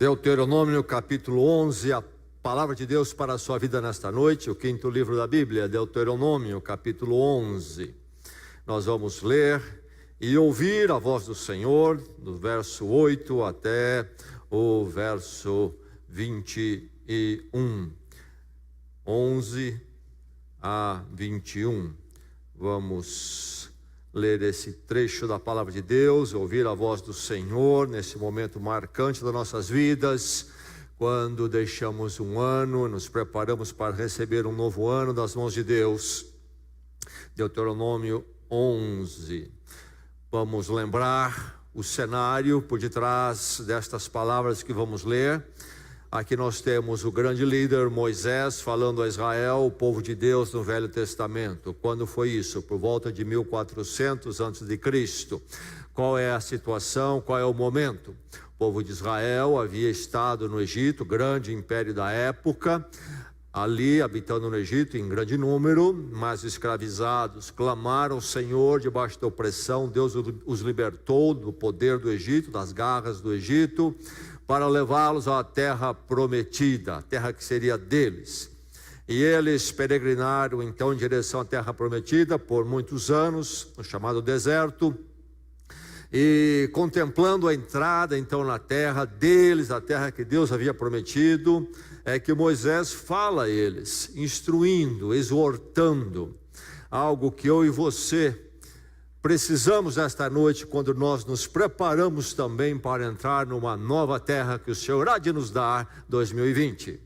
Deuteronômio capítulo 11, a palavra de Deus para a sua vida nesta noite, o quinto livro da Bíblia, Deuteronômio capítulo 11. Nós vamos ler e ouvir a voz do Senhor, do verso 8 até o verso 21. 11 a 21. Vamos ler esse trecho da palavra de Deus, ouvir a voz do Senhor nesse momento marcante das nossas vidas, quando deixamos um ano, nos preparamos para receber um novo ano das mãos de Deus. Deuteronômio 11. Vamos lembrar o cenário por detrás destas palavras que vamos ler. Aqui nós temos o grande líder Moisés falando a Israel, o povo de Deus no Velho Testamento. Quando foi isso? Por volta de 1400 a.C. Qual é a situação? Qual é o momento? O povo de Israel havia estado no Egito, grande império da época, ali habitando no Egito em grande número, mas escravizados, clamaram ao Senhor debaixo da opressão. Deus os libertou do poder do Egito, das garras do Egito, para levá-los à terra prometida, a terra que seria deles. E eles peregrinaram então em direção à terra prometida por muitos anos, no chamado deserto, e contemplando a entrada então na terra deles, a terra que Deus havia prometido, é que Moisés fala a eles, instruindo, exortando, algo que eu e você precisamos esta noite, quando nós nos preparamos também para entrar numa nova terra que o Senhor há de nos dar, 2020.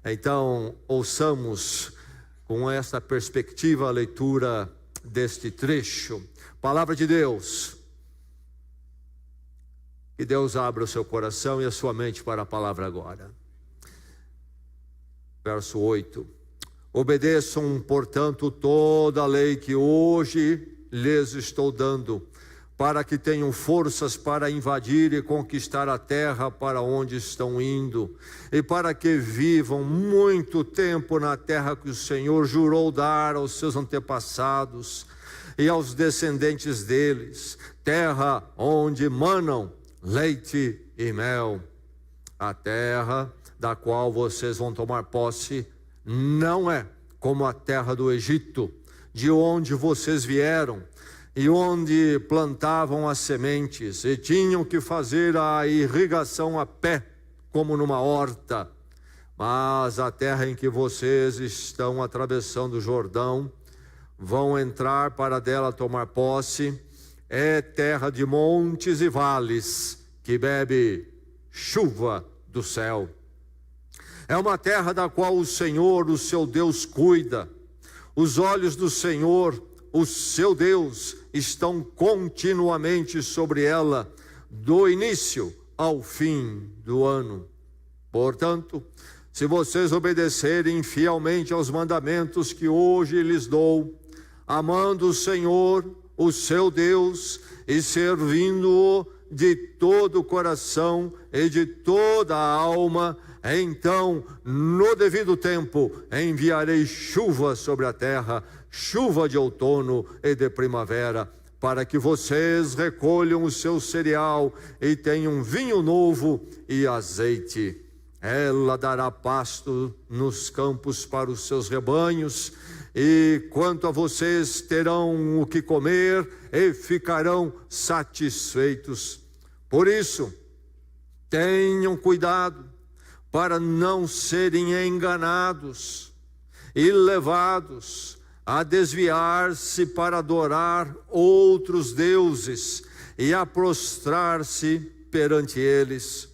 Então, ouçamos com esta perspectiva a leitura deste trecho. Palavra de Deus. Que Deus abra o seu coração e a sua mente para a palavra agora. Verso 8. Obedeçam, portanto, toda a lei que hoje lhes estou dando, para que tenham forças para invadir e conquistar a terra para onde estão indo, e para que vivam muito tempo na terra que o Senhor jurou dar aos seus antepassados e aos descendentes deles, terra onde manam leite e mel. A terra da qual vocês vão tomar posse não é como a terra do Egito, de onde vocês vieram, e onde plantavam as sementes, e tinham que fazer a irrigação a pé, como numa horta. Mas a terra em que vocês estão atravessando o Jordão, vão entrar para dela tomar posse, é terra de montes e vales, que bebe chuva do céu. É uma terra da qual o Senhor, o seu Deus, cuida. Os olhos do Senhor, o seu Deus, estão continuamente sobre ela, do início ao fim do ano. Portanto, se vocês obedecerem fielmente aos mandamentos que hoje lhes dou, amando o Senhor, o seu Deus, e servindo-o de todo o coração e de toda a alma, então, no devido tempo, enviarei chuva sobre a terra, chuva de outono e de primavera, para que vocês recolham o seu cereal e tenham vinho novo e azeite. Ela dará pasto nos campos para os seus rebanhos, e quanto a vocês, terão o que comer e ficarão satisfeitos. Por isso, tenham cuidado para não serem enganados e levados a desviar-se para adorar outros deuses e a prostrar-se perante eles.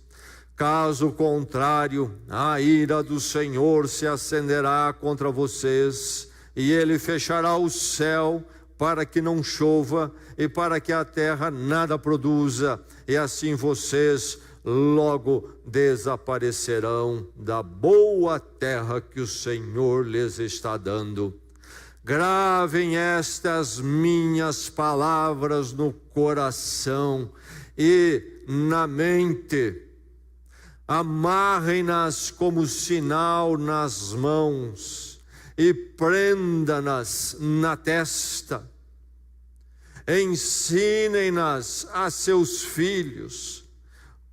Caso contrário, a ira do Senhor se acenderá contra vocês, e ele fechará o céu para que não chova e para que a terra nada produza, e assim vocês logo desaparecerão da boa terra que o Senhor lhes está dando. Gravem estas minhas palavras no coração e na mente, amarrem-nas como sinal nas mãos e prenda-nas na testa. Ensinem-nas a seus filhos.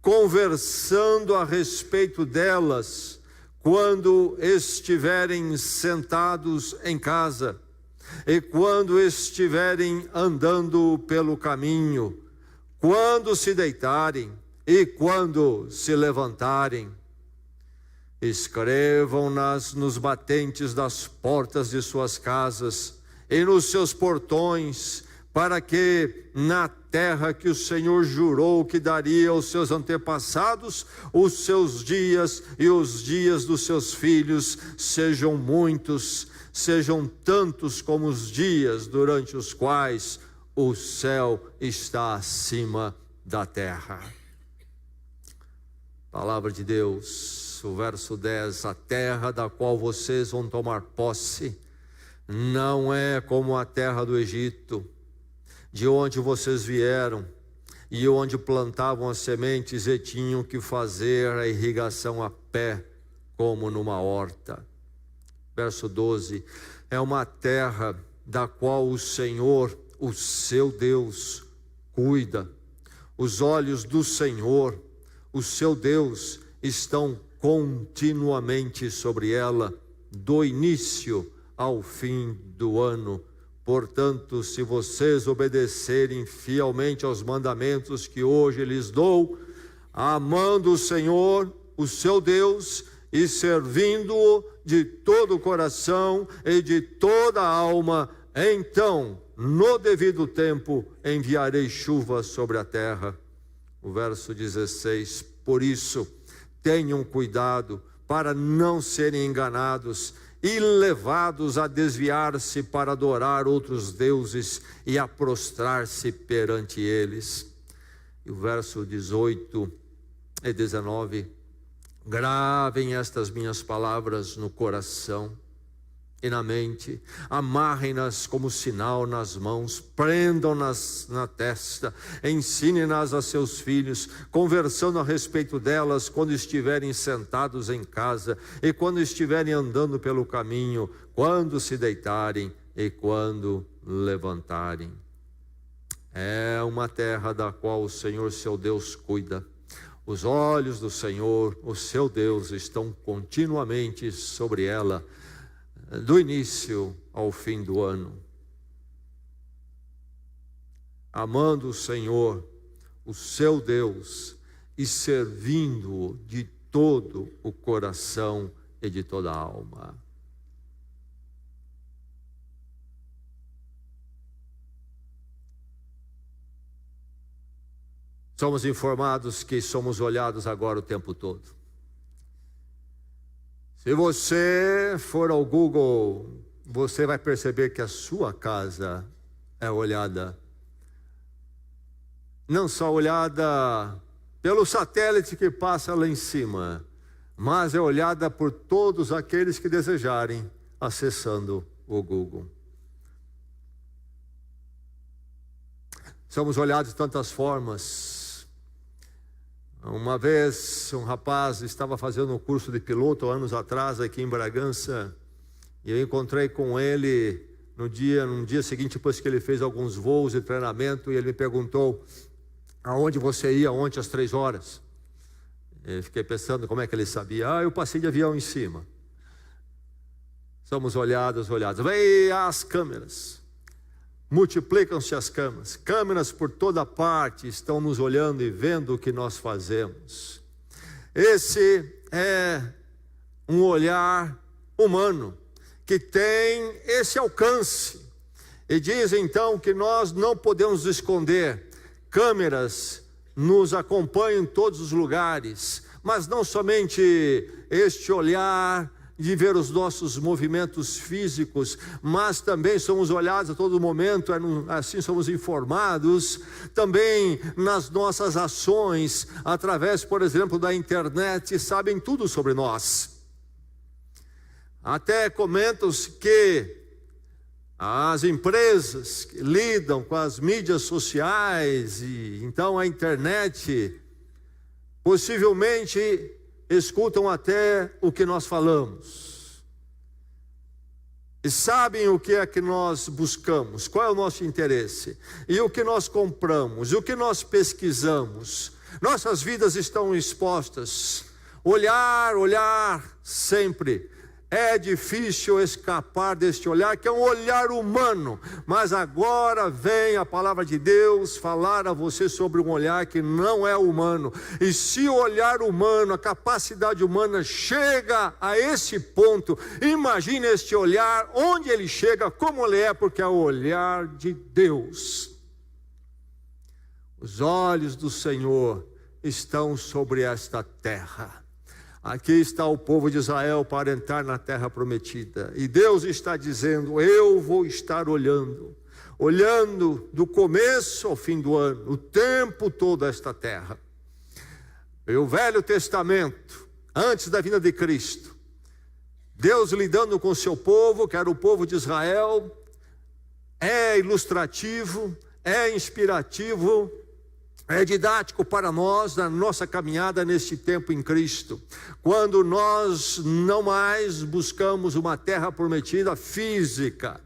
conversando a respeito delas quando estiverem sentados em casa e quando estiverem andando pelo caminho, quando se deitarem e quando se levantarem. Escrevam-nas nos batentes das portas de suas casas e nos seus portões, para que na terra que o Senhor jurou que daria aos seus antepassados, os seus dias e os dias dos seus filhos sejam muitos, sejam tantos como os dias durante os quais o céu está acima da terra. Palavra de Deus, o verso 10: a terra da qual vocês vão tomar posse não é como a terra do Egito, de onde vocês vieram, e onde plantavam as sementes e tinham que fazer a irrigação a pé, como numa horta. Verso 12: é uma terra da qual o Senhor, o seu Deus, cuida. Os olhos do Senhor, o seu Deus, estão continuamente sobre ela, do início ao fim do ano. Portanto, se vocês obedecerem fielmente aos mandamentos que hoje lhes dou, amando o Senhor, o seu Deus, e servindo-o de todo o coração e de toda a alma, então, no devido tempo, enviarei chuva sobre a terra. O verso 16: por isso, tenham cuidado para não serem enganados e levados a desviar-se para adorar outros deuses e a prostrar-se perante eles. E o verso 18 e 19: gravem estas minhas palavras no coração e na mente, amarrem-nas como sinal nas mãos, prendam-nas na testa, ensinem-nas a seus filhos, conversando a respeito delas quando estiverem sentados em casa e quando estiverem andando pelo caminho, quando se deitarem e quando levantarem. É uma terra da qual o Senhor seu Deus cuida. Os olhos do Senhor, o seu Deus, estão continuamente sobre ela, do início ao fim do ano. Amando o Senhor, o seu Deus, e servindo-o de todo o coração e de toda a alma. Somos informados que somos olhados agora o tempo todo. Se você for ao Google, você vai perceber que a sua casa é olhada. Não só olhada pelo satélite que passa lá em cima, mas é olhada por todos aqueles que desejarem, acessando o Google. Somos olhados de tantas formas. Uma vez um rapaz estava fazendo um curso de piloto anos atrás aqui em Bragança, e eu encontrei com ele num dia seguinte, depois que ele fez alguns voos de treinamento, e ele me perguntou: aonde você ia ontem às 3 horas? Eu fiquei pensando como é que ele sabia. Eu passei de avião em cima. Somos olhados. Vem as câmeras. Multiplicam-se as câmeras por toda parte estão nos olhando e vendo o que nós fazemos. Esse é um olhar humano que tem esse alcance, e diz então que nós não podemos esconder. Câmeras nos acompanham em todos os lugares, mas não somente este olhar de ver os nossos movimentos físicos, mas também somos olhados a todo momento, assim somos informados também nas nossas ações, através, por exemplo, da internet, sabem tudo sobre nós. Até comentam-se que as empresas que lidam com as mídias sociais e então a internet, possivelmente escutam até o que nós falamos e sabem o que é que nós buscamos, qual é o nosso interesse, e o que nós compramos, e o que nós pesquisamos, Nossas vidas estão expostas. Olhar sempre. É difícil escapar deste olhar, que é um olhar humano. Mas agora vem a palavra de Deus falar a você sobre um olhar que não é humano. E se o olhar humano, a capacidade humana chega a esse ponto, imagine este olhar, onde ele chega, como ele é, porque é o olhar de Deus. Os olhos do Senhor estão sobre esta terra. Aqui está o povo de Israel para entrar na terra prometida. E Deus está dizendo: eu vou estar olhando do começo ao fim do ano, o tempo todo esta terra. E o Velho Testamento, antes da vinda de Cristo, Deus lidando com o seu povo, que era o povo de Israel, é ilustrativo, é inspirativo, é didático para nós na nossa caminhada neste tempo em Cristo. Quando nós não mais buscamos uma terra prometida física,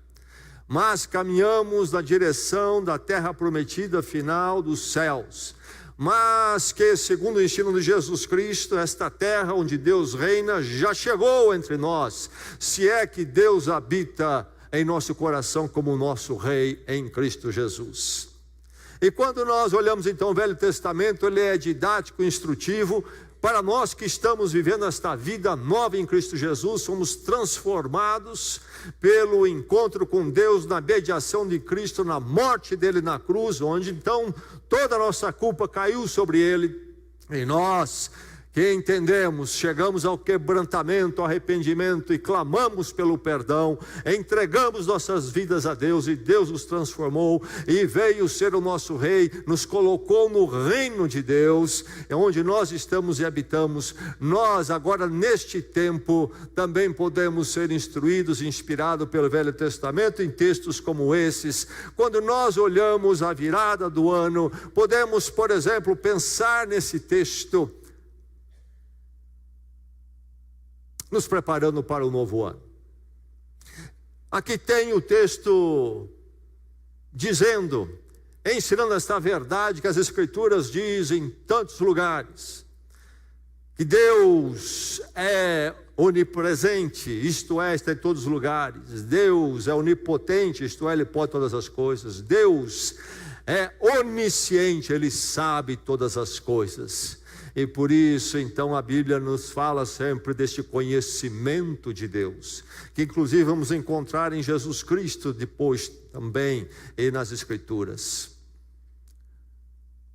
mas caminhamos na direção da terra prometida final dos céus. Mas que, segundo o ensino de Jesus Cristo, esta terra onde Deus reina já chegou entre nós, se é que Deus habita em nosso coração como nosso Rei em Cristo Jesus. E quando nós olhamos então o Velho Testamento, ele é didático, instrutivo, para nós que estamos vivendo esta vida nova em Cristo Jesus. Somos transformados pelo encontro com Deus, na mediação de Cristo, na morte dele na cruz, onde então toda a nossa culpa caiu sobre ele, e nós que entendemos, chegamos ao quebrantamento, ao arrependimento e clamamos pelo perdão, entregamos nossas vidas a Deus e Deus nos transformou e veio ser o nosso Rei, nos colocou no reino de Deus, onde nós estamos e habitamos. Nós agora neste tempo também podemos ser instruídos, inspirados pelo Velho Testamento em textos como esses. Quando nós olhamos a virada do ano, podemos, por exemplo, pensar nesse texto, nos preparando para o novo ano. Aqui tem o texto dizendo, ensinando esta verdade que as Escrituras dizem em tantos lugares, que Deus é onipresente, isto é, está em todos os lugares. Deus é onipotente, isto é, Ele pode todas as coisas. Deus é onisciente, Ele sabe todas as coisas. E por isso, então, a Bíblia nos fala sempre deste conhecimento de Deus, que inclusive vamos encontrar em Jesus Cristo depois também e nas Escrituras.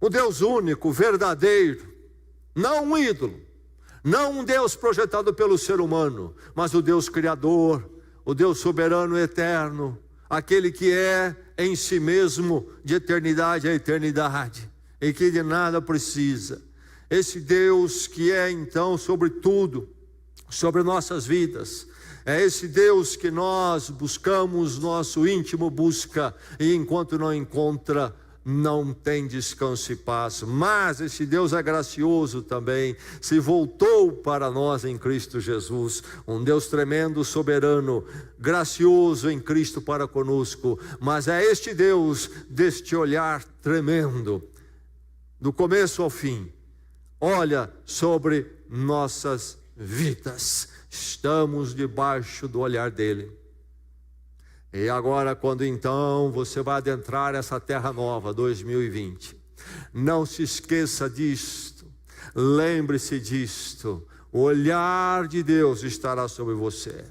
O Deus único, verdadeiro, não um ídolo, não um Deus projetado pelo ser humano, mas o Deus criador, o Deus soberano e eterno, aquele que é em si mesmo de eternidade a eternidade e que de nada precisa. Esse Deus que é então sobre tudo, sobre nossas vidas, é esse Deus que nós buscamos, nosso íntimo busca, e enquanto não encontra, não tem descanso e paz. Mas esse Deus é gracioso também, se voltou para nós em Cristo Jesus, um Deus tremendo, soberano, gracioso em Cristo para conosco. Mas é este Deus deste olhar tremendo, do começo ao fim, olha sobre nossas vidas. Estamos debaixo do olhar dele. E agora, quando então você vai adentrar essa terra nova, 2020, não se esqueça disto, lembre-se disto, o olhar de Deus estará sobre você.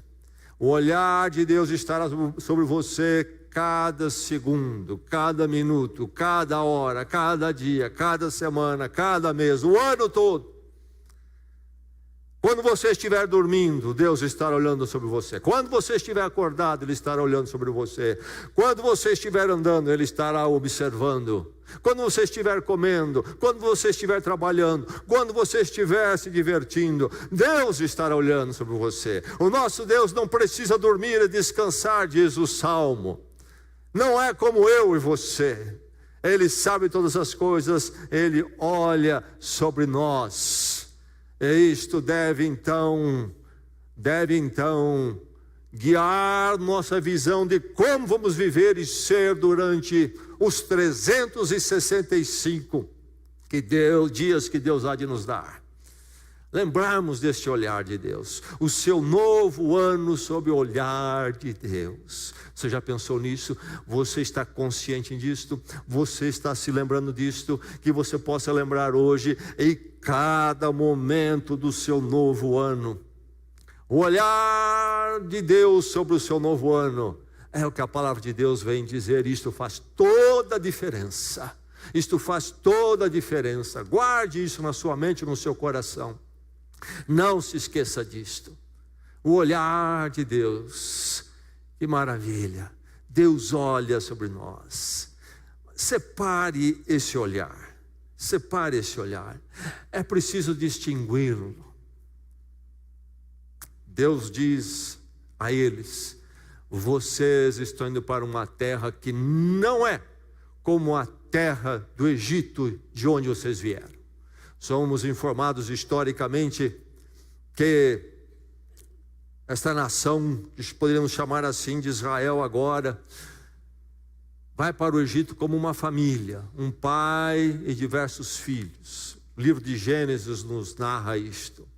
O olhar de Deus estará sobre você cada segundo, cada minuto, cada hora, cada dia, cada semana, cada mês, o ano todo. Quando você estiver dormindo, Deus estará olhando sobre você. Quando você estiver acordado, Ele estará olhando sobre você. Quando você estiver andando, Ele estará observando. Quando você estiver comendo, quando você estiver trabalhando, quando você estiver se divertindo, Deus estará olhando sobre você. O nosso Deus não precisa dormir e descansar, diz o Salmo. Não é como eu e você. Ele sabe todas as coisas, Ele olha sobre nós. E isto deve então guiar nossa visão de como vamos viver e ser durante os 365 dias que Deus há de nos dar. Lembrarmos deste olhar de Deus, o seu novo ano sob o olhar de Deus. Você já pensou nisso? Você está consciente disto? Você está se lembrando disto? Que você possa lembrar hoje, em cada momento do seu novo ano. O olhar de Deus sobre o seu novo ano é o que a palavra de Deus vem dizer. Isto faz toda a diferença. Isto faz toda a diferença. Guarde isso na sua mente, no seu coração. Não se esqueça disto. O olhar de Deus, que maravilha. Deus olha sobre nós. Separe esse olhar. Separe esse olhar. É preciso distingui-lo. Deus diz a eles: vocês estão indo para uma terra que não é como a terra do Egito, de onde vocês vieram. Somos informados historicamente que esta nação, que poderíamos chamar assim de Israel agora, vai para o Egito como uma família, um pai e diversos filhos. O livro de Gênesis nos narra isto.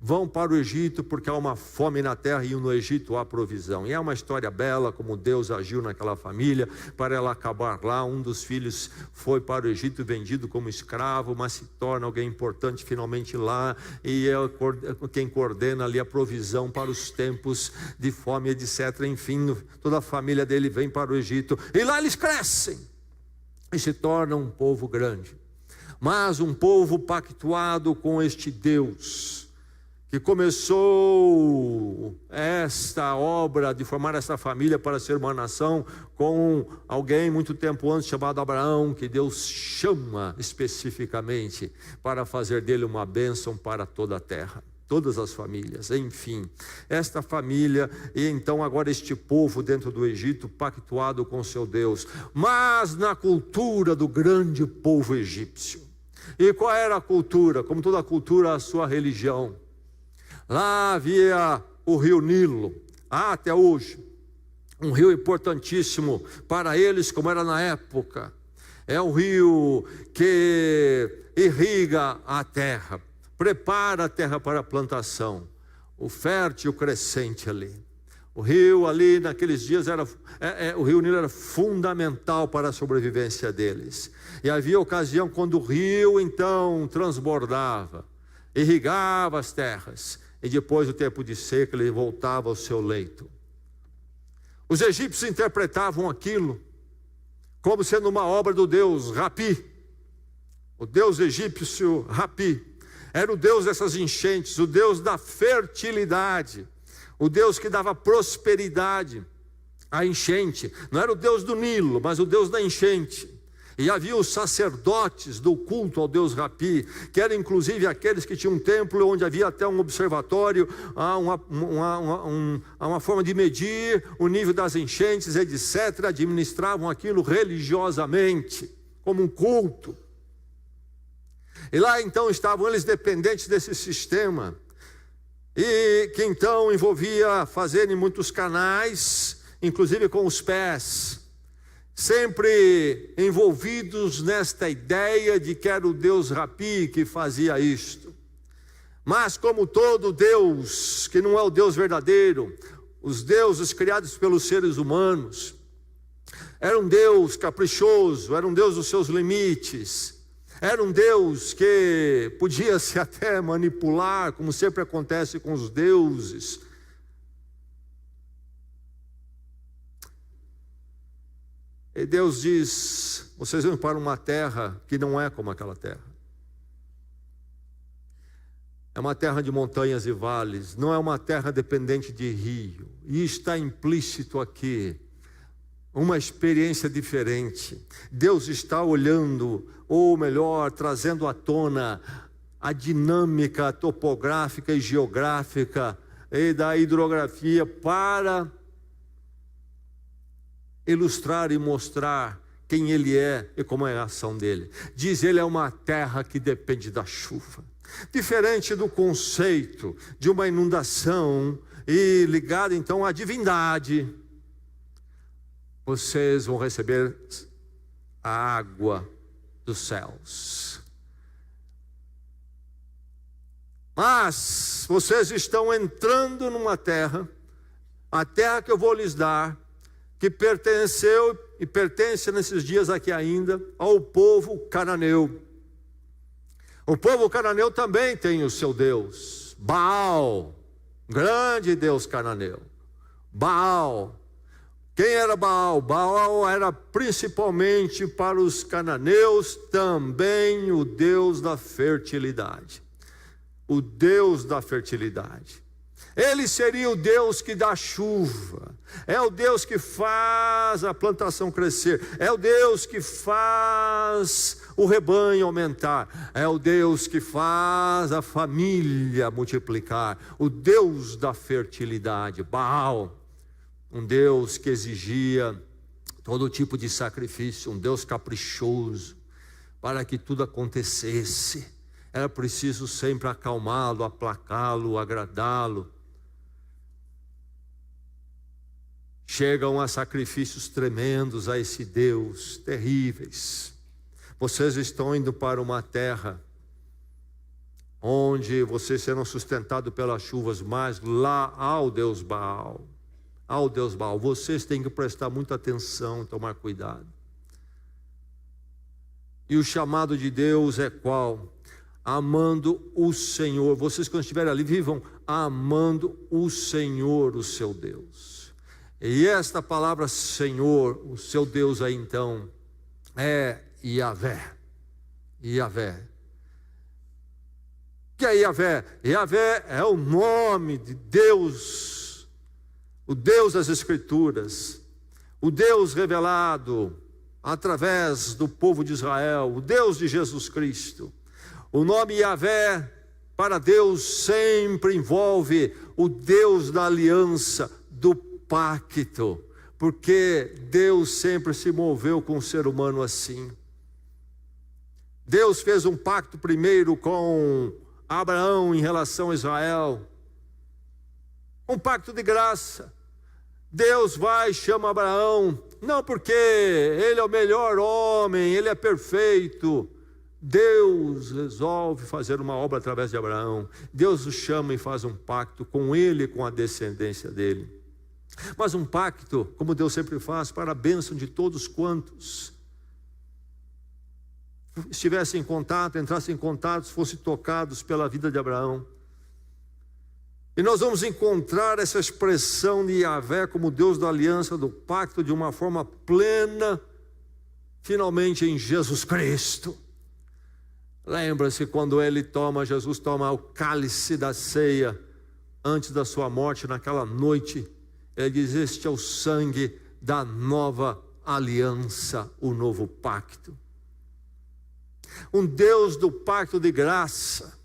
Vão para o Egito porque há uma fome na terra e no Egito há provisão. E é uma história bela como Deus agiu naquela família para ela acabar lá. Um dos filhos foi para o Egito vendido como escravo, mas se torna alguém importante finalmente lá. E é quem coordena ali a provisão para os tempos de fome, etc. Enfim, toda a família dele vem para o Egito. E lá eles crescem e se tornam um povo grande. Mas um povo pactuado com este Deus, que começou esta obra de formar essa família para ser uma nação com alguém muito tempo antes chamado Abraão, que Deus chama especificamente para fazer dele uma bênção para toda a terra, todas as famílias, enfim. Esta família e então agora este povo dentro do Egito pactuado com seu Deus, mas na cultura do grande povo egípcio. E qual era a cultura? Como toda cultura, a sua religião. Lá havia o rio Nilo, até hoje, um rio importantíssimo para eles, como era na época. É o rio que irriga a terra, prepara a terra para a plantação, o fértil crescente ali. O rio ali naqueles dias o rio Nilo era fundamental para a sobrevivência deles. E havia ocasião quando o rio então transbordava, irrigava as terras. E depois do tempo de seca, ele voltava ao seu leito. Os egípcios interpretavam aquilo como sendo uma obra do deus Rapi. O deus egípcio Rapi era o deus dessas enchentes, o deus da fertilidade, o deus que dava prosperidade à enchente. Não era o deus do Nilo, mas o deus da enchente. E havia os sacerdotes do culto ao deus Rapi, que eram inclusive aqueles que tinham um templo onde havia até um observatório, uma forma de medir o nível das enchentes, etc. Administravam aquilo religiosamente, como um culto. E lá então estavam eles dependentes desse sistema, e que então envolvia fazerem muitos canais, inclusive com os pés, sempre envolvidos nesta ideia de que era o deus Rapi que fazia isto. Mas como todo Deus, que não é o Deus verdadeiro, os deuses criados pelos seres humanos, era um Deus caprichoso, era um Deus dos seus limites, era um Deus que podia-se até manipular, como sempre acontece com os deuses. E Deus diz: vocês vão para uma terra que não é como aquela terra. É uma terra de montanhas e vales, não é uma terra dependente de rio. E está implícito aqui uma experiência diferente. Deus está olhando, ou melhor, trazendo à tona a dinâmica topográfica e geográfica e da hidrografia para ilustrar e mostrar quem ele é e como é a ação dele. Diz ele: é uma terra que depende da chuva. Diferente do conceito de uma inundação e ligado então à divindade, vocês vão receber a água dos céus. Mas vocês estão entrando numa terra, a terra que eu vou lhes dar, que pertenceu e pertence nesses dias aqui ainda ao povo cananeu. O povo cananeu também tem o seu Deus, Baal, grande Deus cananeu. Baal. Quem era Baal? Baal era principalmente para os cananeus também o Deus da fertilidade. O Deus da fertilidade. Ele seria o Deus que dá chuva, é o Deus que faz a plantação crescer, é o Deus que faz o rebanho aumentar, é o Deus que faz a família multiplicar, o Deus da fertilidade. Baal, um Deus que exigia todo tipo de sacrifício, um Deus caprichoso, para que tudo acontecesse. Era preciso sempre acalmá-lo, aplacá-lo, agradá-lo. Chegam a sacrifícios tremendos a esse Deus, terríveis. Vocês estão indo para uma terra onde vocês serão sustentados pelas chuvas, mas lá ao Deus Baal. Ao Deus Baal. Vocês têm que prestar muita atenção, tomar cuidado. E o chamado de Deus é qual? Amando o Senhor. Vocês, quando estiverem ali, vivam amando o Senhor, o seu Deus. E esta palavra Senhor, o seu Deus aí então, é Yahvé. Yahvé. O que é Yahvé? Yahvé é o nome de Deus, o Deus das Escrituras, o Deus revelado através do povo de Israel, o Deus de Jesus Cristo. O nome Yahvé para Deus sempre envolve o Deus da aliança, do pacto, porque Deus sempre se moveu com o ser humano assim. Deus fez um pacto primeiro com Abraão em relação a Israel, um pacto de graça. Deus vai e chama Abraão, não porque ele é o melhor homem, ele é perfeito. Deus resolve fazer uma obra através de Abraão. Deus o chama e faz um pacto com ele e com a descendência dele. Mas um pacto, como Deus sempre faz, para a bênção de todos quantos estivessem em contato, entrassem em contato, fossem tocados pela vida de Abraão. E nós vamos encontrar essa expressão de Yahvé como Deus da aliança, do pacto, de uma forma plena, finalmente em Jesus Cristo. Lembra-se quando Jesus toma o cálice da ceia, antes da sua morte, naquela noite, ele diz: este é o sangue da nova aliança, o novo pacto. Um Deus do pacto de graça,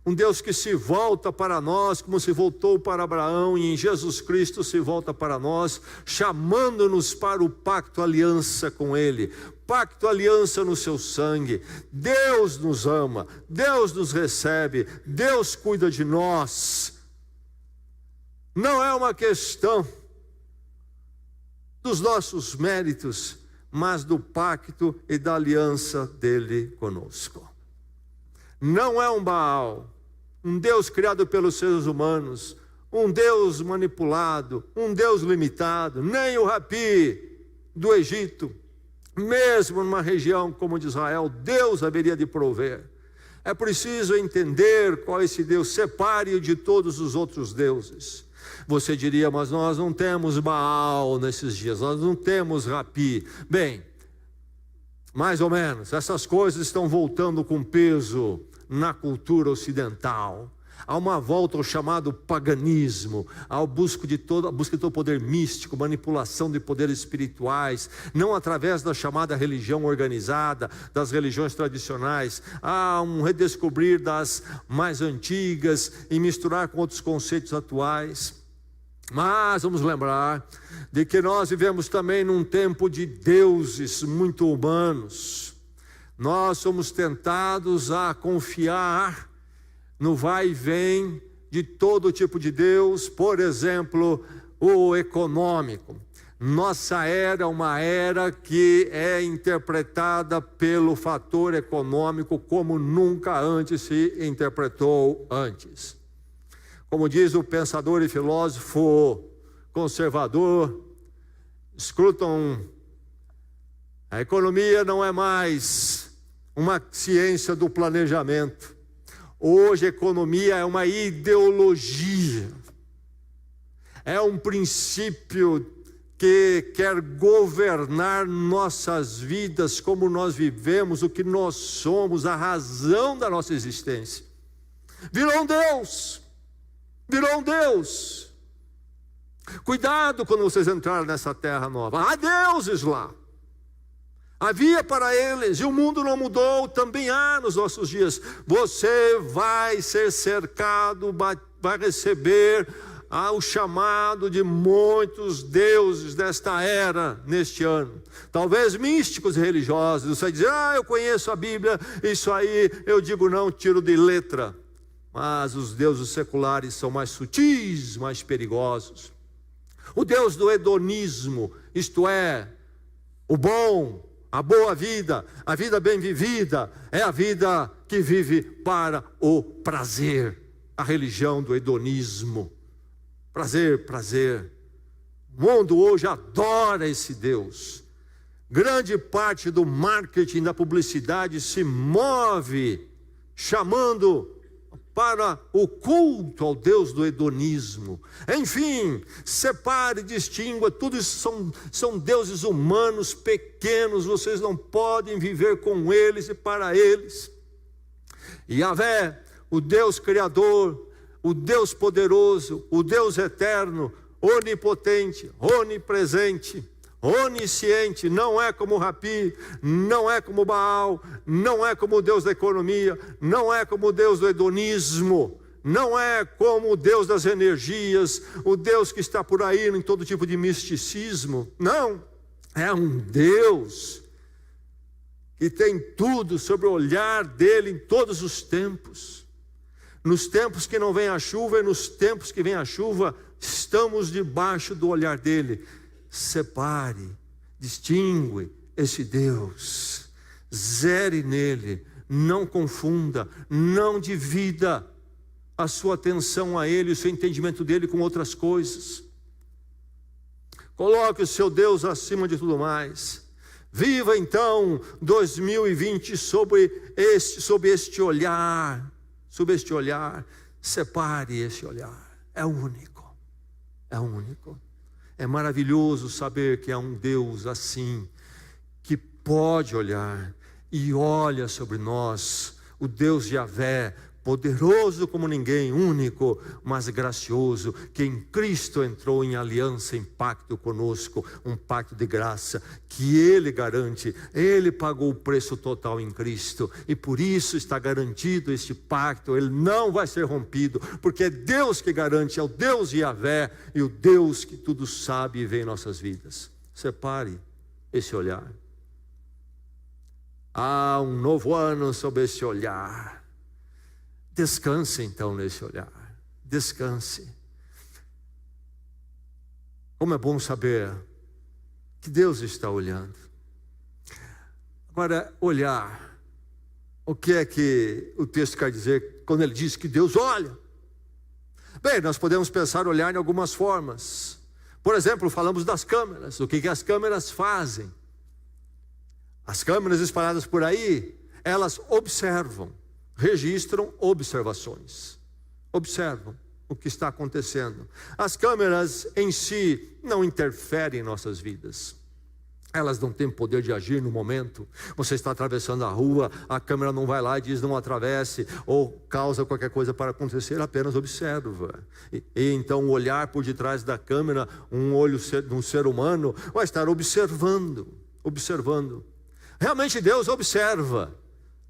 um Deus que se volta para nós, como se voltou para Abraão, e em Jesus Cristo se volta para nós, chamando-nos para o pacto aliança com Ele. Pacto aliança no seu sangue. Deus nos ama, Deus nos recebe, Deus cuida de nós. Não é uma questão dos nossos méritos, mas do pacto e da aliança dele conosco. Não é um Baal, um Deus criado pelos seres humanos, um Deus manipulado, um Deus limitado, nem o Rabi do Egito, mesmo numa região como de Israel, Deus haveria de prover. É preciso entender qual é esse Deus, separe-o de todos os outros deuses. Você diria, mas nós não temos Baal nesses dias, nós não temos Rabi. Bem, mais ou menos, essas coisas estão voltando com peso na cultura ocidental. Há uma volta ao chamado paganismo, à busca de todo o poder místico, manipulação de poderes espirituais, não através da chamada religião organizada, das religiões tradicionais. Há um redescobrir das mais antigas e misturar com outros conceitos atuais. Mas vamos lembrar de que nós vivemos também num tempo de deuses muito humanos. Nós somos tentados a confiar no vai e vem de todo tipo de Deus, por exemplo, o econômico. Nossa era é uma era que é interpretada pelo fator econômico como nunca antes se interpretou antes. Como diz o pensador e filósofo conservador Scruton, a economia não é mais uma ciência do planejamento. Hoje a economia é uma ideologia. É um princípio que quer governar nossas vidas, como nós vivemos, o que nós somos, a razão da nossa existência. Virou um Deus. Virou um Deus. Cuidado quando vocês entrarem nessa terra nova. Há deuses lá. Havia para eles, e o mundo não mudou, também há nos nossos dias. Você vai ser cercado, vai receber o chamado de muitos deuses desta era, neste ano. Talvez místicos e religiosos. Você vai dizer, eu conheço a Bíblia, isso aí eu digo não, tiro de letra. Mas os deuses seculares são mais sutis, mais perigosos. O Deus do hedonismo, isto é, o bom, a boa vida, a vida bem vivida, é a vida que vive para o prazer. A religião do hedonismo. Prazer, prazer. O mundo hoje adora esse Deus. Grande parte do marketing, da publicidade se move chamando para o culto ao Deus do hedonismo. Enfim, separe, distingua, tudo isso são deuses humanos pequenos, vocês não podem viver com eles e para eles. Yahvé, o Deus Criador, o Deus poderoso, o Deus eterno, onipotente, onipresente, onisciente, não é como Rapi, não é como Baal, não é como o Deus da economia, não é como o Deus do hedonismo, não é como o Deus das energias, o Deus que está por aí em todo tipo de misticismo. Não, é um Deus que tem tudo sobre o olhar dele em todos os tempos. Nos tempos que não vem a chuva e nos tempos que vem a chuva, estamos debaixo do olhar dele. Separe, distingue esse Deus, zere nele, não confunda, não divida a sua atenção a ele, o seu entendimento dele com outras coisas. Coloque o seu Deus acima de tudo mais. Viva então 2020 sob este olhar, separe esse olhar, é único, é único. É maravilhoso saber que há um Deus assim, que pode olhar e olha sobre nós, o Deus Yahvé, poderoso como ninguém, único, mas gracioso, que em Cristo entrou em aliança, em pacto conosco, um pacto de graça, que Ele garante. Ele pagou o preço total em Cristo, e por isso está garantido este pacto, ele não vai ser rompido, porque é Deus que garante, é o Deus Yahvé, e o Deus que tudo sabe e vê em nossas vidas. Separe esse olhar. Há um novo ano sob esse olhar. Descanse então nesse olhar, descanse. Como é bom saber que Deus está olhando. Agora, olhar, o que é que o texto quer dizer quando ele diz que Deus olha? Bem, nós podemos pensar olhar em algumas formas. Por exemplo, falamos das câmeras, o que as câmeras fazem? As câmeras espalhadas por aí, elas observam, registram observações, observam o que está acontecendo. As câmeras em si não interferem em nossas vidas, elas não têm poder de agir no momento. Você está atravessando a rua, a câmera não vai lá e diz não atravesse, ou causa qualquer coisa para acontecer, apenas observa. E então o olhar por detrás da câmera, um olho de um ser humano, vai estar observando. Realmente Deus observa.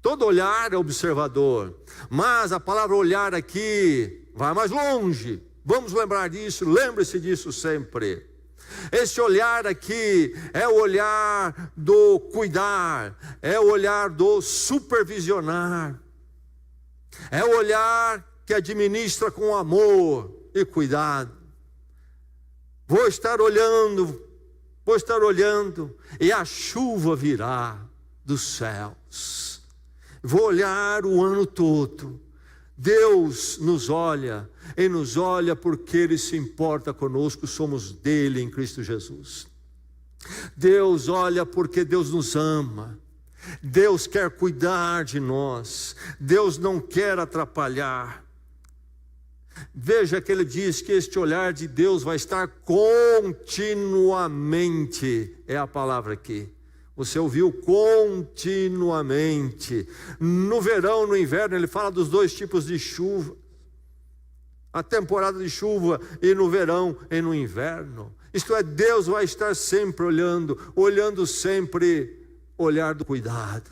Todo olhar é observador, mas a palavra olhar aqui vai mais longe. Vamos lembrar disso, lembre-se disso sempre. Esse olhar aqui é o olhar do cuidar, é o olhar do supervisionar, é o olhar que administra com amor e cuidado. Vou estar olhando vou estar olhando, e a chuva virá dos céus. Vou olhar o ano todo. Deus nos olha, e nos olha porque Ele se importa conosco, somos dele em Cristo Jesus. Deus olha porque Deus nos ama. Deus quer cuidar de nós. Deus não quer atrapalhar. Veja que Ele diz que este olhar de Deus vai estar continuamente. É a palavra aqui. Você ouviu? Continuamente. No verão, no inverno, Ele fala dos dois tipos de chuva. A temporada de chuva, e no verão e no inverno. Isto é, Deus vai estar sempre olhando sempre, olhar do cuidado.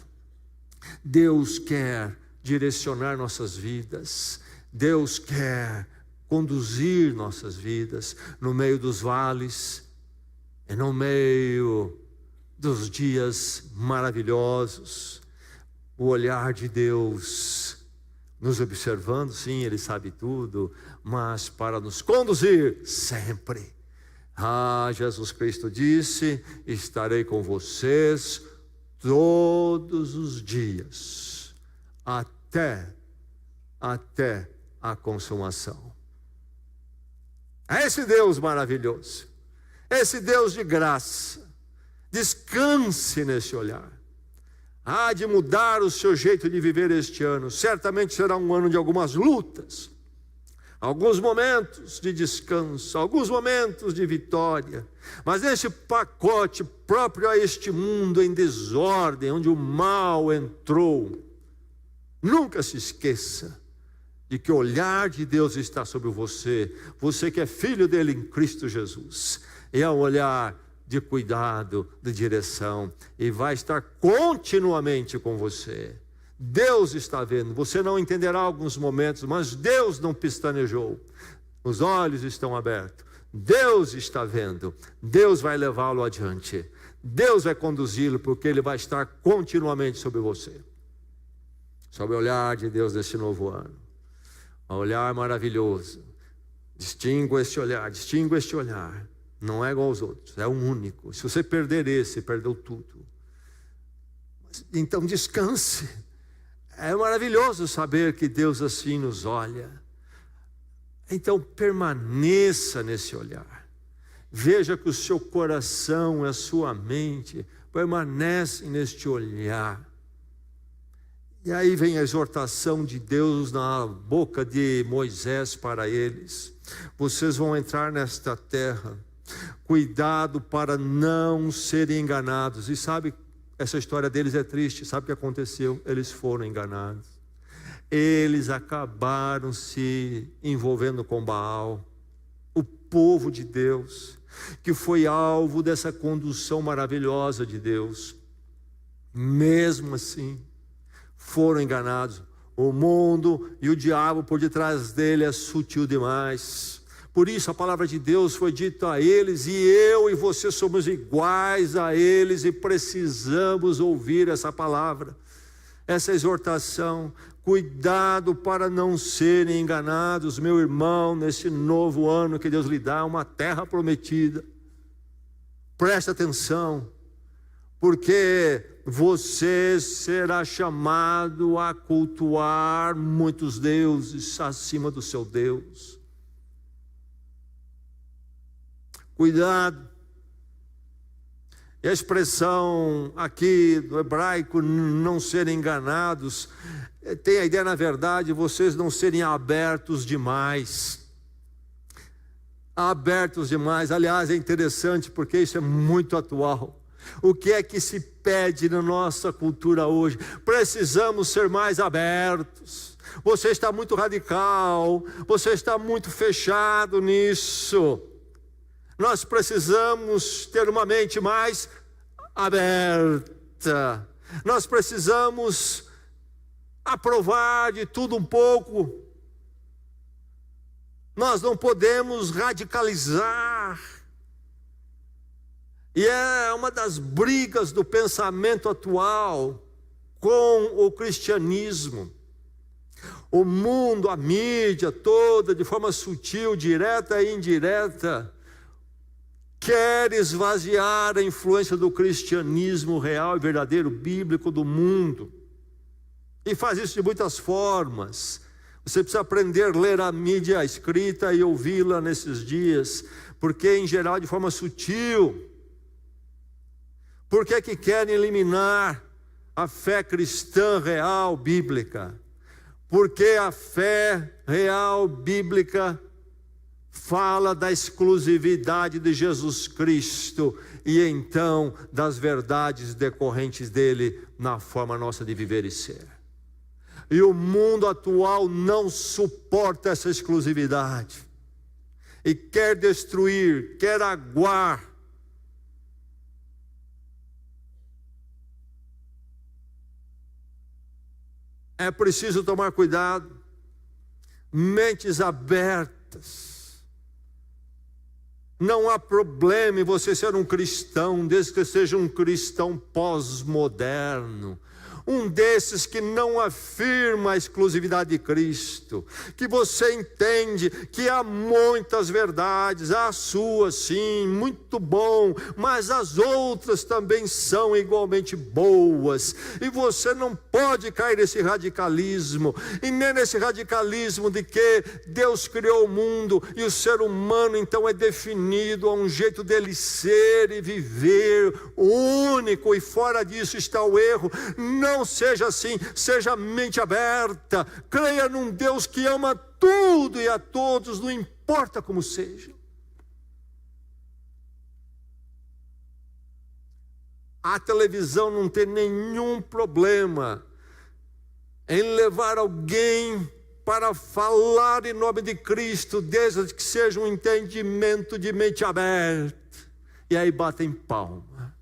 Deus quer direcionar nossas vidas. Deus quer conduzir nossas vidas no meio dos vales e no meio dos dias maravilhosos. O olhar de Deus nos observando, sim, Ele sabe tudo, mas para nos conduzir sempre. Jesus Cristo disse: estarei com vocês todos os dias, até a consumação. É esse Deus maravilhoso, esse Deus de graça. Descanse nesse olhar. Há de mudar o seu jeito de viver este ano. Certamente será um ano de algumas lutas, alguns momentos de descanso, alguns momentos de vitória. Mas nesse pacote próprio a este mundo em desordem, onde o mal entrou, nunca se esqueça de que o olhar de Deus está sobre você. Você que é filho dele em Cristo Jesus. É um olhar de cuidado, de direção, e vai estar continuamente com você. Deus está vendo. Você não entenderá alguns momentos, mas Deus não pestanejou. Os olhos estão abertos. Deus está vendo. Deus vai levá-lo adiante. Deus vai conduzi-lo, porque Ele vai estar continuamente sobre você. Sob o olhar de Deus desse novo ano. Um olhar maravilhoso. Distingua este olhar. Não é igual aos outros, é um único. Se você perder esse, perdeu tudo. Então descanse. É maravilhoso saber que Deus assim nos olha. Então permaneça nesse olhar. Veja que o seu coração e a sua mente permanecem neste olhar. E aí vem a exortação de Deus na boca de Moisés para eles. Vocês vão entrar nesta terra. Cuidado para não serem enganados. E sabe, essa história deles é triste. Sabe o que aconteceu? Eles foram enganados. Eles acabaram se envolvendo com Baal. O povo de Deus, que foi alvo dessa condução maravilhosa de Deus, mesmo assim, foram enganados. O mundo e o diabo por detrás dele é sutil demais. Por isso a palavra de Deus foi dita a eles, e eu e você somos iguais a eles, e precisamos ouvir essa palavra, essa exortação. Cuidado para não serem enganados, meu irmão, nesse novo ano que Deus lhe dá, uma terra prometida. Preste atenção, porque você será chamado a cultuar muitos deuses acima do seu Deus. Cuidado. E a expressão aqui do hebraico, não serem enganados, tem a ideia, na verdade, vocês não serem abertos demais. Abertos demais. Aliás, é interessante porque isso é muito atual. O que é que se pede na nossa cultura hoje? Precisamos ser mais abertos. Você está muito radical, você está muito fechado nisso. Nós precisamos ter uma mente mais aberta. Nós precisamos aprovar de tudo um pouco. Nós não podemos radicalizar. E é uma das brigas do pensamento atual com o cristianismo. O mundo, a mídia toda, de forma sutil, direta e indireta, quer esvaziar a influência do cristianismo real e verdadeiro, bíblico do mundo. E faz isso de muitas formas. Você precisa aprender a ler a mídia escrita e ouvi-la nesses dias, porque em geral de forma sutil. Por que que querem eliminar a fé cristã real, bíblica? Porque a fé real, bíblica, fala da exclusividade de Jesus Cristo e então das verdades decorrentes dele na forma nossa de viver e ser. E o mundo atual não suporta essa exclusividade e quer destruir, quer aguar. É preciso tomar cuidado, mentes abertas. Não há problema em você ser um cristão, desde que seja um cristão pós-moderno. Um desses que não afirma a exclusividade de Cristo, que você entende que há muitas verdades, há a sua sim, muito bom, mas as outras também são igualmente boas, e você não pode cair nesse radicalismo, e nem nesse radicalismo de que Deus criou o mundo, e o ser humano então é definido a um jeito dele ser e viver, único, e fora disso está o erro. Não seja assim, seja mente aberta, creia num Deus que ama tudo e a todos, não importa como seja. A televisão não tem nenhum problema em levar alguém para falar em nome de Cristo, desde que seja um entendimento de mente aberta, e aí batem palma.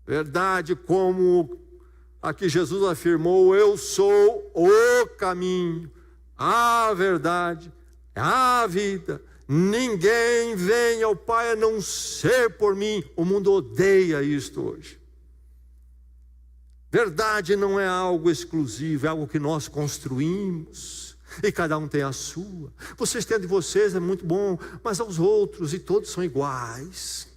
Verdade, como aqui Jesus afirmou: eu sou o caminho, a verdade, a vida. Ninguém vem ao Pai a não ser por mim. O mundo odeia isto hoje. Verdade não é algo exclusivo, é algo que nós construímos. E cada um tem a sua. Vocês têm a de vocês, é muito bom, mas aos outros, e todos são iguais.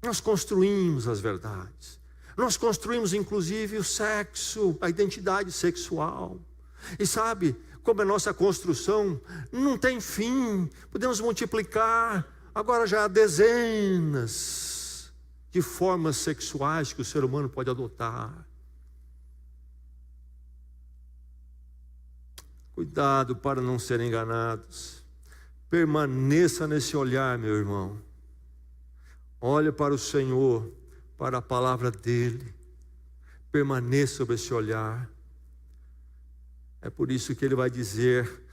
Nós construímos as verdades. Nós construímos inclusive o sexo, a identidade sexual. E sabe, como a nossa construção não tem fim, podemos multiplicar, agora já há dezenas de formas sexuais que o ser humano pode adotar. Cuidado para não serem enganados. Permaneça nesse olhar, meu irmão. Olhe para o Senhor, para a palavra dEle. Permaneça sobre esse olhar. É por isso que Ele vai dizer: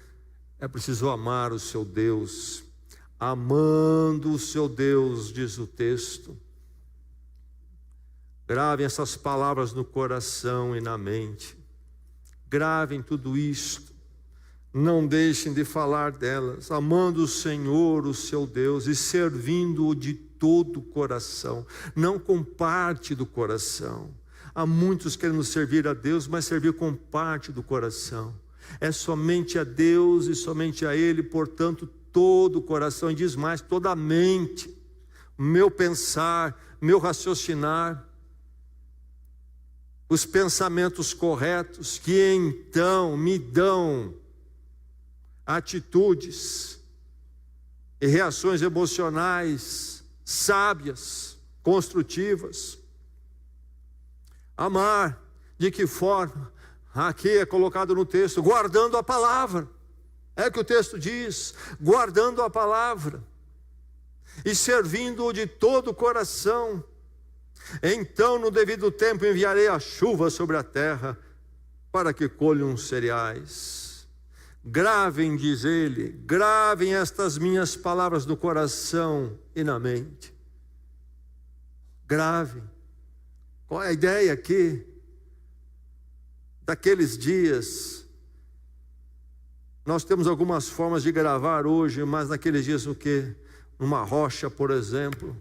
é preciso amar o seu Deus. Amando o seu Deus, diz o texto. Gravem essas palavras no coração e na mente. Gravem tudo isto. Não deixem de falar delas. Amando o Senhor, o seu Deus, e servindo-o de todo o coração, não com parte do coração. Há muitos querendo servir a Deus, mas servir com parte do coração. É somente a Deus e somente a Ele, portanto, todo o coração, e diz mais, toda a mente, meu pensar, meu raciocinar, os pensamentos corretos, que então me dão atitudes e reações emocionais sábias, construtivas. Amar, de que forma? Aqui é colocado no texto, guardando a palavra. É o que o texto diz, guardando a palavra e servindo-o de todo o coração. Então, no devido tempo, enviarei a chuva sobre a terra, para que colham cereais. Gravem, diz ele, gravem estas minhas palavras no coração e na mente. Gravem. Qual é a ideia aqui? Daqueles dias, nós temos algumas formas de gravar hoje, mas naqueles dias o quê? Numa rocha, por exemplo,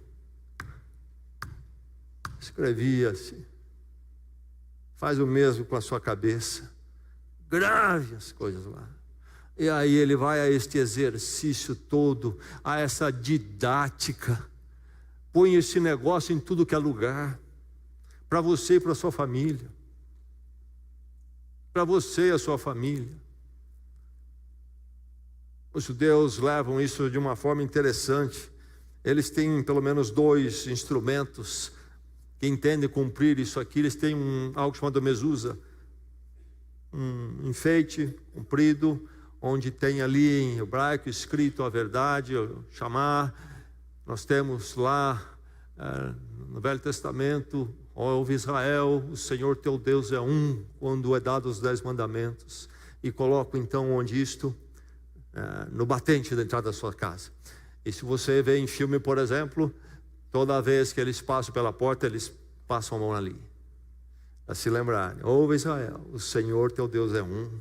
escrevia-se. Faz o mesmo com a sua cabeça. Grave as coisas lá. E aí ele vai a este exercício todo, a essa didática. Põe esse negócio em tudo que é lugar, para você e para a sua família. Para você e a sua família. Os judeus levam isso de uma forma interessante. Eles têm pelo menos 2 instrumentos que entendem cumprir isso aqui. Eles têm algo chamado mezusa, um enfeite comprido, onde tem ali em hebraico escrito a verdade, o chamar. Nós temos lá no Velho Testamento: ouve Israel, o Senhor teu Deus é um, quando é dado os 10 mandamentos. E coloco então onde isto, no batente da entrada da sua casa. E se você vê em filme, por exemplo, toda vez que eles passam pela porta, eles passam a mão ali, para se lembrarem: ouve Israel, o Senhor teu Deus é um.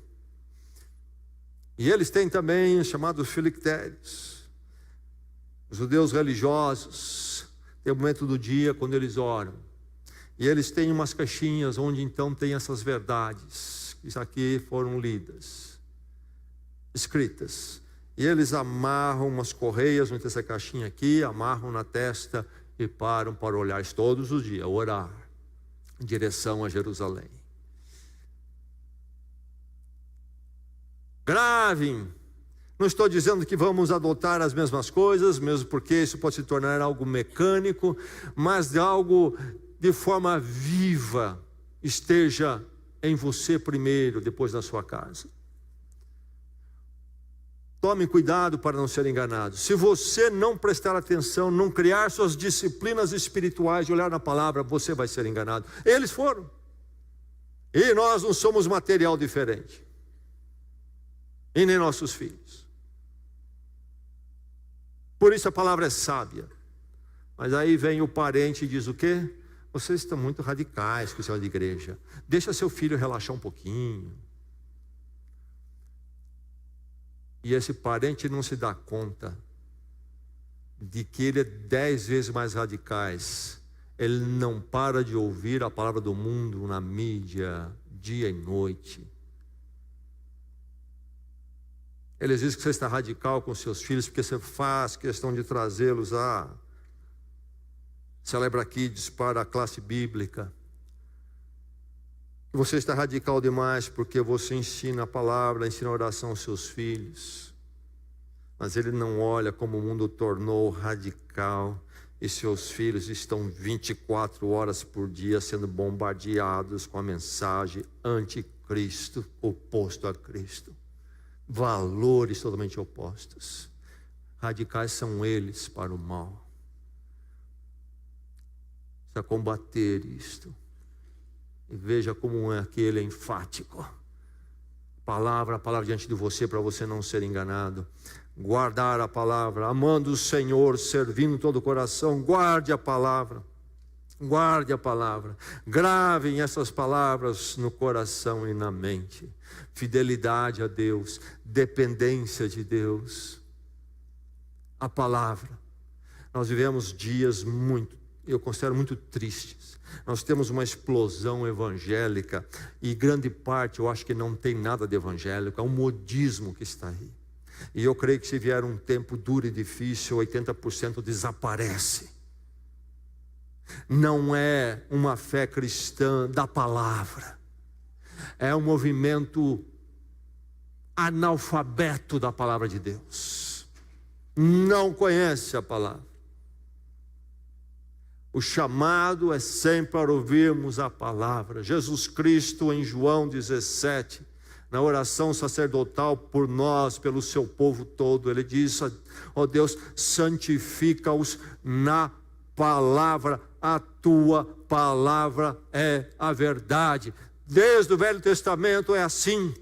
E eles têm também os chamados filictérios. Os judeus religiosos tem um momento do dia quando eles oram, e eles têm umas caixinhas onde então tem essas verdades que aqui foram lidas, escritas, e eles amarram umas correias onde tem essa caixinha aqui, amarram na testa e param para olhar todos os dias, orar em direção a Jerusalém. Gravem. Não estou dizendo que vamos adotar as mesmas coisas, mesmo porque isso pode se tornar algo mecânico, mas de algo de forma viva, esteja em você primeiro, depois na sua casa. Tome cuidado para não ser enganado. Se você não prestar atenção, não criar suas disciplinas espirituais de olhar na palavra, você vai ser enganado. Eles foram. E nós não somos material diferente. E nem nossos filhos. Por isso a palavra é sábia. Mas aí vem o parente e diz o quê? Vocês estão muito radicais com o senhor de igreja. Deixa seu filho relaxar um pouquinho. E esse parente não se dá conta de que ele é 10 vezes mais radicais. Ele não para de ouvir a palavra do mundo na mídia, dia e noite. Eles dizem que você está radical com seus filhos porque você faz questão de trazê-los a Celebra Kids para a classe bíblica. Você está radical demais porque você ensina a palavra, ensina a oração aos seus filhos. Mas ele não olha como o mundo tornou radical e seus filhos estão 24 horas por dia sendo bombardeados com a mensagem anticristo, oposto a Cristo. Valores totalmente opostos. Radicais são eles para o mal. Precisa combater isto. E veja como aquele é enfático. A palavra diante de você, para você não ser enganado. Guardar a palavra, amando o Senhor, servindo todo o coração. Guarde a palavra. Guarde a palavra. Gravem essas palavras no coração e na mente. Fidelidade a Deus, dependência de Deus. A palavra. Nós vivemos dias eu considero muito tristes. Nós temos uma explosão evangélica e grande parte eu acho que não tem nada de evangélico, é um modismo que está aí. E eu creio que se vier um tempo duro e difícil, 80% desaparece. Não é uma fé cristã da palavra, é um movimento analfabeto da palavra de Deus, não conhece a palavra. O chamado é sempre para ouvirmos a palavra. Jesus Cristo em João 17, na oração sacerdotal por nós, pelo seu povo todo, ele diz: ó Deus, santifica-os na palavra, a tua palavra é a verdade. Desde o Velho Testamento é assim.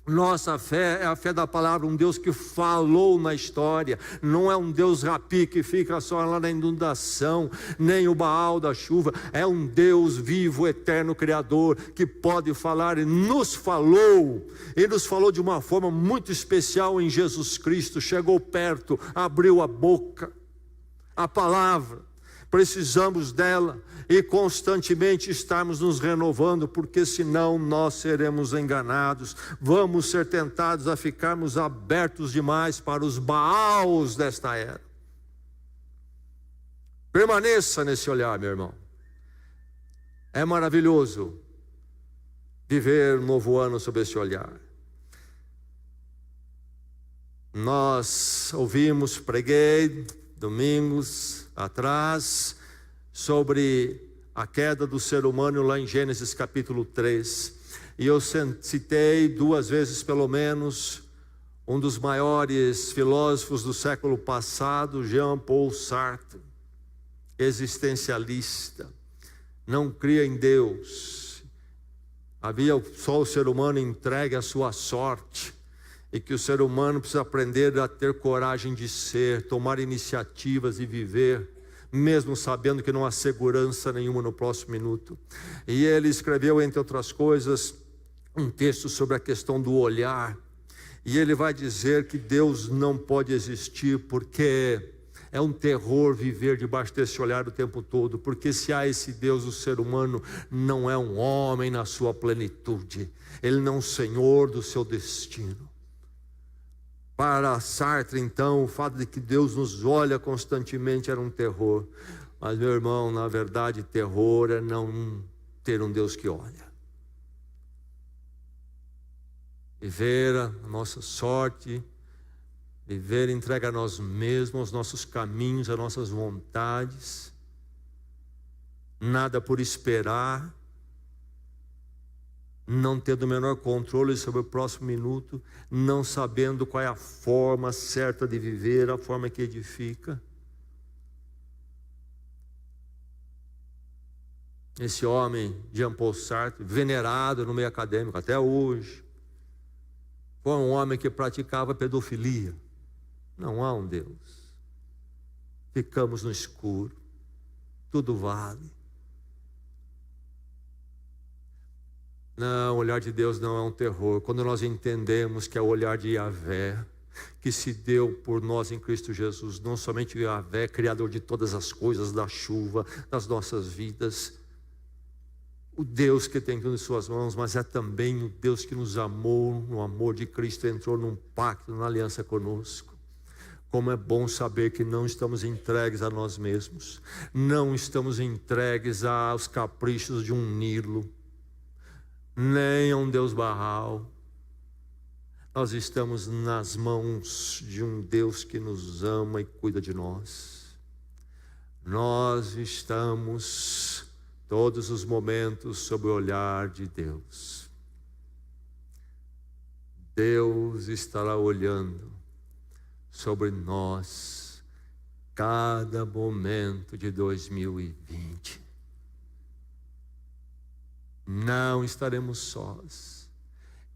Nossa fé é a fé da palavra, um Deus que falou na história, não é um Deus rapi que fica só lá na inundação, nem o Baal da chuva, é um Deus vivo, eterno, criador, que pode falar e nos falou de uma forma muito especial em Jesus Cristo. Chegou perto, abriu a boca, a palavra, Precisamos dela e constantemente estarmos nos renovando, porque senão nós seremos enganados. Vamos ser tentados a ficarmos abertos demais para os Baals desta era. Permaneça nesse olhar, meu irmão. É maravilhoso viver um novo ano sob esse olhar. Nós preguei domingos atrás sobre a queda do ser humano lá em Gênesis capítulo 3. E eu citei 2 vezes pelo menos um dos maiores filósofos do século passado, Jean-Paul Sartre, existencialista, não cria em Deus. Havia só o ser humano entregue à sua sorte, e que o ser humano precisa aprender a ter coragem de ser, tomar iniciativas e viver, mesmo sabendo que não há segurança nenhuma no próximo minuto. E ele escreveu, entre outras coisas, um texto sobre a questão do olhar, e ele vai dizer que Deus não pode existir, porque é um terror viver debaixo desse olhar o tempo todo, porque se há esse Deus, o ser humano não é um homem na sua plenitude, ele não é um senhor do seu destino. Para Sartre, então, o fato de que Deus nos olha constantemente era um terror. Mas, meu irmão, na verdade, terror é não ter um Deus que olha. Viver a nossa sorte, viver entregue a nós mesmos, aos nossos caminhos, às nossas vontades, nada por esperar, não tendo o menor controle sobre o próximo minuto, não sabendo qual é a forma certa de viver, a forma que edifica. Esse homem, Jean-Paul Sartre, venerado no meio acadêmico até hoje, foi um homem que praticava pedofilia. Não há um Deus. Ficamos no escuro, tudo vale. Não, o olhar de Deus não é um terror. Quando nós entendemos que é o olhar de Yahvé, que se deu por nós em Cristo Jesus, não somente o Yahvé, criador de todas as coisas, da chuva, das nossas vidas, o Deus que tem tudo em suas mãos, mas é também o Deus que nos amou, no amor de Cristo, entrou num pacto, numa aliança conosco. Como é bom saber que não estamos entregues a nós mesmos, não estamos entregues aos caprichos de um Nilo, nem a um Deus Baal. Nós estamos nas mãos de um Deus que nos ama e cuida de nós. Nós estamos todos os momentos sob o olhar de Deus. Deus estará olhando sobre nós cada momento de 2020. Não estaremos sós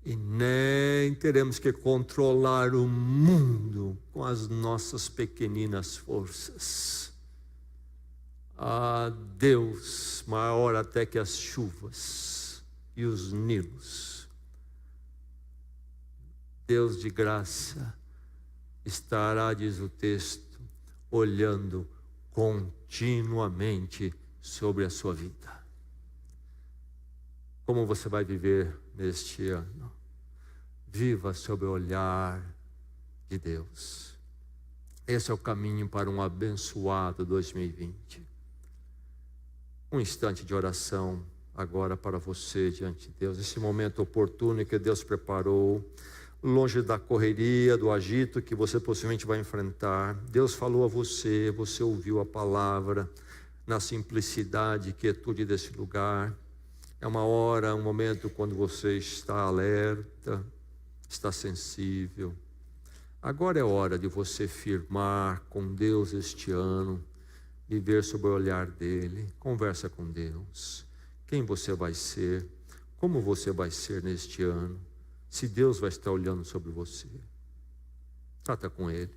e nem teremos que controlar o mundo com as nossas pequeninas forças. Deus, maior até que as chuvas e os nilos, Deus de graça, estará, diz o texto, olhando continuamente sobre a sua vida. Como você vai viver neste ano? Viva sob o olhar de Deus. Esse é o caminho para um abençoado 2020. Um instante de oração agora para você diante de Deus. Esse momento oportuno que Deus preparou, longe da correria, do agito que você possivelmente vai enfrentar. Deus falou a você, você ouviu a palavra na simplicidade e quietude desse lugar. É uma hora, um momento quando você está alerta, está sensível. Agora é hora de você firmar com Deus este ano, viver sob o olhar dele. Conversa com Deus. Quem você vai ser? Como você vai ser neste ano? Se Deus vai estar olhando sobre você, trata com ele.